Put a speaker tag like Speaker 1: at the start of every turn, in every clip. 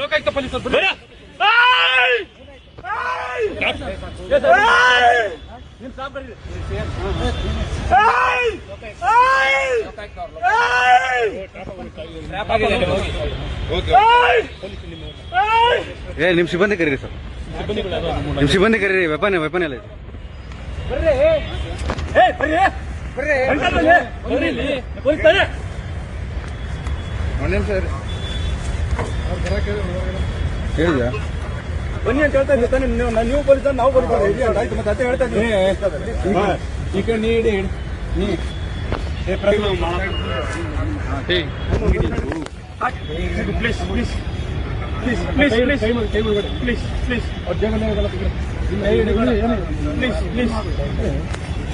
Speaker 1: ಲೋಕಾಯುಕ್ತ ಪೊಲೀಸರು
Speaker 2: ನಿಮ್ ಸಿಬ್ಬಂದಿ ಕರೀರಿ ಸರ್, ನಿಮ್ ಸಿಬ್ಬಂದಿ ಕರೀರಿ. ವೆಪನ್ ಎಲ್ಲ ಇದೆ. ಹೇಳಿದ್ಯಾ
Speaker 1: ಬನ್ನಿ ಅಂತ ಹೇಳ್ತಾ ಇದ್ದೆ. ನೀವು ಪೊಲೀಸ್ ನಾವು ಪೊಲೀಸ್ ಆಯ್ತು. ಮತ್ತೆ ಅದೇ ಹೇಳ್ತಾ ಇದ್ದೀನಿ. ಈ ಕಡೆ ನೀಡಿ please please please please please please please please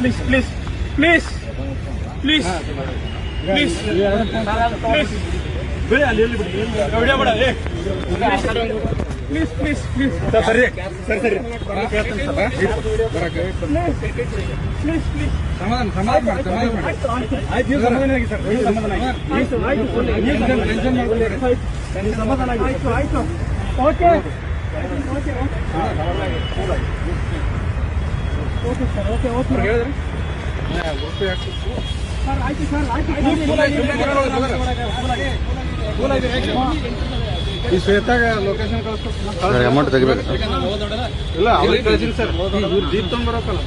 Speaker 1: please please please please please ಬಿಡಿ, ಅಲ್ಲಿ ಎಲ್ಲಿ ಬಿಡಿ, ವಿಡಿಯೋ ಮಾಡ. ಪ್ಲೀಸ್ ಪ್ಲೀಸ್ ಪ್ಲೀಸ್ ಸರಿ ಸರಿ ಸರಿ ಪ್ಲೀಸ್ ಪ್ಲೀಸ್ ಸಮಾಧಾನ ಆಯ್ತು. ಸಮಾಧಾನ ಆಗಿ ಸರ್, ಸಮಾಧಾನ ಆಯ್ತು ಆಯ್ತು. Okay okay okay sir, okay okay ಹೇಳಿದ್ರಿ ಸರ್. ಆಯ್ತು ಸರ್, ಆಯ್ತು. ಈ ಶ್ವೇತಾಗ ಲೊಕೇಶನ್ ಕಳಿಸ್ಬೇಕು.
Speaker 2: ಅಮೌಂಟ್ ತೆಗಿಬೇಕು
Speaker 1: ಇಲ್ಲ ಅವ್ರಿಗೆ ಕಳಿಸಿನಿ ಸರ್. ಜೀಪ್ ತಗೊಂಡ್ಬರೋಕಲ್ಲ.